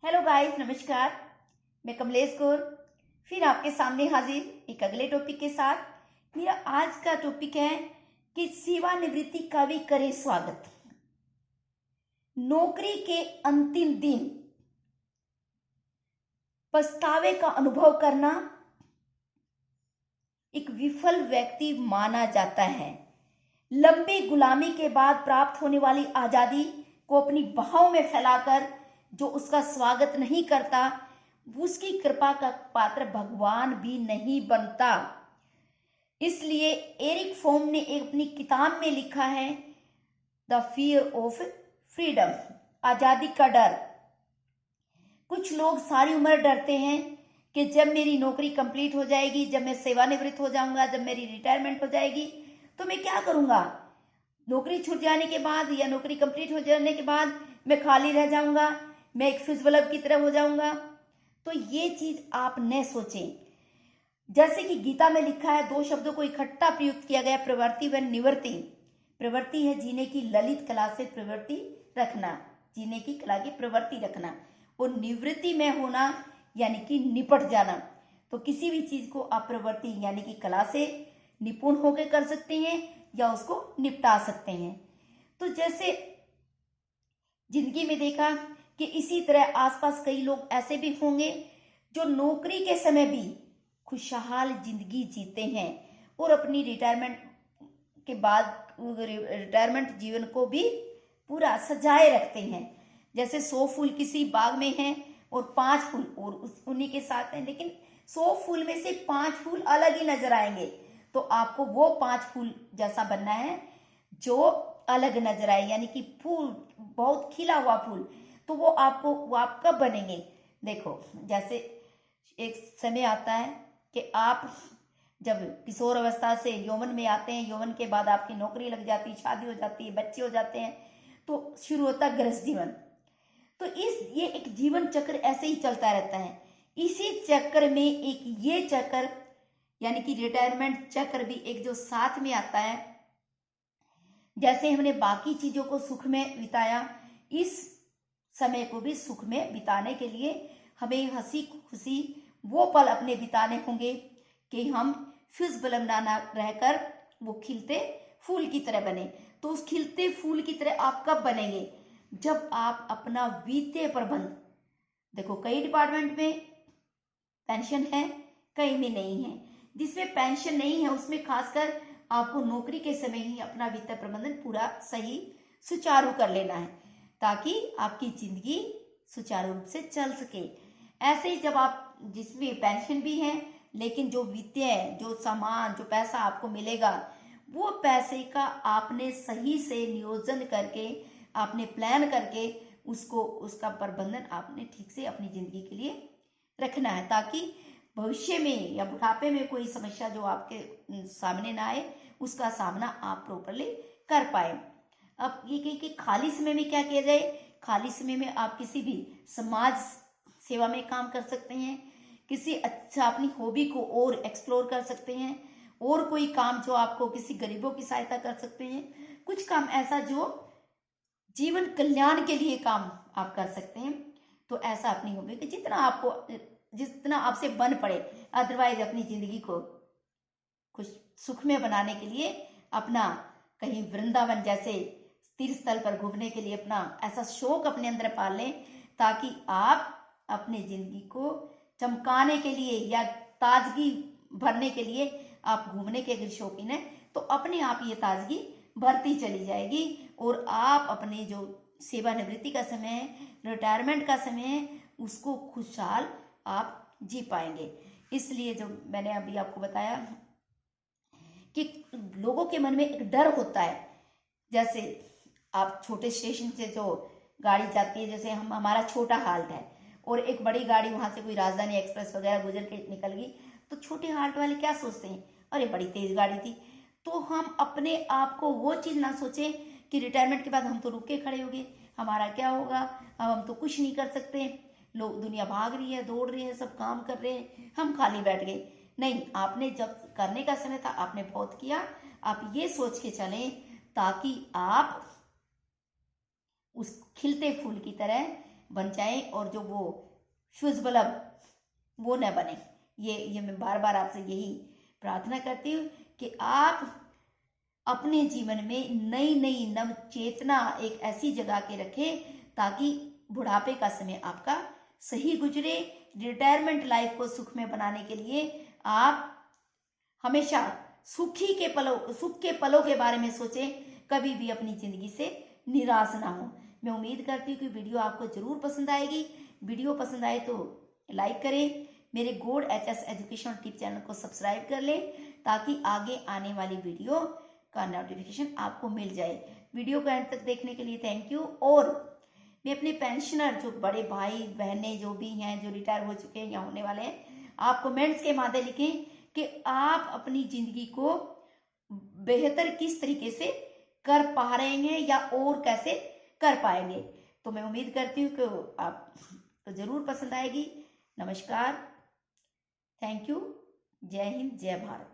Hello guys, नमस्कार। मैं कमलेश कौर फिर आपके सामने हाजिर एक अगले टॉपिक के साथ। मेरा आज का टॉपिक है कि सेवानिवृत्ति का भी करें स्वागत। नौकरी के अंतिम दिन पछतावे का अनुभव करना एक विफल व्यक्ति माना जाता है। लंबी गुलामी के बाद प्राप्त होने वाली आजादी को अपनी बाहों में फैलाकर जो उसका स्वागत नहीं करता, उसकी कृपा का पात्र भगवान भी नहीं बनता। इसलिए एरिक फॉर्म ने अपनी किताब में लिखा है द फियर ऑफ फ्रीडम, आजादी का डर। कुछ लोग सारी उम्र डरते हैं कि जब मेरी नौकरी कंप्लीट हो जाएगी, जब मैं सेवानिवृत्त हो जाऊंगा, जब मेरी रिटायरमेंट हो जाएगी तो मैं क्या करूंगा। नौकरी छूट जाने के बाद या नौकरी कंप्लीट हो जाने के बाद मैं खाली रह जाऊंगा, मैं एक फ्यूज बल्ब की तरह हो जाऊंगा। तो ये चीज आप न सोचें। जैसे कि गीता में लिखा है, दो शब्दों को इकट्ठा प्रयुक्त किया गया, प्रवृत्ति व निवृत्ति। प्रवृत्ति है जीने की ललित कला से प्रवृत्ति रखना, जीने की कला की प्रवृत्ति रखना, और निवृत्ति में होना यानी कि निपट जाना। तो किसी भी चीज को आप प्रवृत्ति यानी कि कला से निपुण होकर कर सकते हैं या उसको निपटा सकते हैं। तो जैसे जिंदगी में देखा कि इसी तरह आसपास कई लोग ऐसे भी होंगे जो नौकरी के समय भी खुशहाल जिंदगी जीते हैं और अपनी रिटायरमेंट के बाद रिटायरमेंट जीवन को भी पूरा सजाए रखते हैं। जैसे 100 फूल किसी बाग में हैं और 5 फूल और उन्हीं के साथ हैं, लेकिन 100 फूल में से 5 फूल अलग ही नजर आएंगे। तो आपको वो 5 फूल जैसा बनना है जो अलग नजर आए, यानी कि फूल बहुत खिला हुआ फूल। तो वो आप कब बनेंगे। देखो, जैसे एक समय आता है कि आप जब किशोर अवस्था से यौवन में आते हैं, यौवन के बाद आपकी नौकरी लग जाती है, शादी हो जाती है, बच्चे हो जाते हैं, तो शुरू होता है गृहस्थ जीवन। तो ये एक जीवन चक्र ऐसे ही चलता रहता है। इसी चक्र में एक ये चक्र यानी कि रिटायरमेंट चक्र भी एक जो साथ में आता है। जैसे हमने बाकी चीजों को सुख में बिताया, इस समय को भी सुख में बिताने के लिए हमें हंसी खुशी वो पल अपने बिताने होंगे कि हम फ्यूज बल्ब ना रहकर वो खिलते फूल की तरह बने। तो उस खिलते फूल की तरह आप कब बनेंगे, जब आप अपना वित्तीय प्रबंध, देखो कई डिपार्टमेंट में पेंशन है, कई में नहीं है। जिसमें पेंशन नहीं है उसमें खासकर आपको नौकरी के समय ही अपना वित्तीय प्रबंधन पूरा सही सुचारू कर लेना है, ताकि आपकी जिंदगी सुचारू रूप से चल सके। ऐसे ही जब आप जिसमें पेंशन भी है, लेकिन जो वित्तीय जो सामान जो पैसा आपको मिलेगा, वो पैसे का आपने सही से नियोजन करके, आपने प्लान करके उसका प्रबंधन आपने ठीक से अपनी जिंदगी के लिए रखना है, ताकि भविष्य में या बुढ़ापे में कोई समस्या जो आपके सामने ना आए, उसका सामना आप प्रॉपरली कर पाए। अब ये कि खाली समय में क्या किया जाए। खाली समय में आप किसी भी समाज सेवा में काम कर सकते हैं, किसी अच्छा अपनी हॉबी को और एक्सप्लोर कर सकते हैं, और कोई काम जो आपको किसी गरीबों की सहायता कर सकते हैं, कुछ काम ऐसा जो जीवन कल्याण के लिए काम आप कर सकते हैं। तो ऐसा अपनी हॉबी कि जितना आपसे बन पड़े, अदरवाइज अपनी जिंदगी को कुछ सुख में बनाने के लिए अपना कहीं वृंदावन जैसे तीर्थ स्थल पर घूमने के लिए अपना ऐसा शौक अपने अंदर पाल लें, ताकि आप अपने जिंदगी को चमकाने के लिए या ताजगी भरने के लिए आप घूमने के अगर शौकीन है तो अपने आप ये ताजगी भरती चली जाएगी, और आप अपने जो सेवानिवृत्ति का समय है, रिटायरमेंट का समय है, उसको खुशहाल आप जी पाएंगे। इसलिए जो मैंने अभी आपको बताया कि लोगों के मन में एक डर होता है। जैसे आप छोटे स्टेशन से जो गाड़ी जाती है, जैसे हमारा छोटा हाल्ट है और एक बड़ी गाड़ी वहां से कोई राजधानी एक्सप्रेस वगैरह गुजर के निकल गई, तो छोटे हाल्ट वाले क्या सोचते हैं, अरे बड़ी तेज गाड़ी थी। तो हम अपने आप को वो चीज ना सोचें कि रिटायरमेंट के बाद हम तो रुक के खड़े हो गए, हमारा क्या होगा, अब हम तो कुछ नहीं कर सकते, लोग दुनिया भाग रही है, दौड़ रही है, सब काम कर रहे हैं, हम खाली बैठ गए। नहीं, आपने जब करने का समय था आपने बहुत किया। आप ये सोच के चलें ताकि आप उस खिलते फूल की तरह बन जाएं और जो वो फ्यूज बल्ब वो न बने। ये मैं बार बार आपसे यही प्रार्थना करती हूँ कि आप अपने जीवन में नई नई नव चेतना एक ऐसी जगह के रखें ताकि बुढ़ापे का समय आपका सही गुजरे। रिटायरमेंट लाइफ को सुख में बनाने के लिए आप हमेशा सुख के पलों के बारे में सोचें, कभी भी अपनी जिंदगी से निराश ना हो। मैं उम्मीद करती हूँ कि वीडियो आपको जरूर पसंद आएगी। वीडियो पसंद आए तो लाइक करें, मेरे gold HS education tip channel को सब्सक्राइब कर लें ताकि आगे आने वाली वीडियो का नोटिफिकेशन आपको मिल जाए। वीडियो को एंड तक देखने के लिए थैंक यू। और मैं अपने पेंशनर जो बड़े भाई बहनें जो भी हैं, जो रिटायर हो चुके हैं या होने वाले हैं, आप कमेंट्स के माध्यम लिखें कि आप अपनी जिंदगी को बेहतर किस तरीके से कर पा रहे हैं या और कैसे कर पाएंगे। तो मैं उम्मीद करती हूँ कि आपको जरूर पसंद आएगी। नमस्कार, थैंक यू, जय हिंद, जय भारत।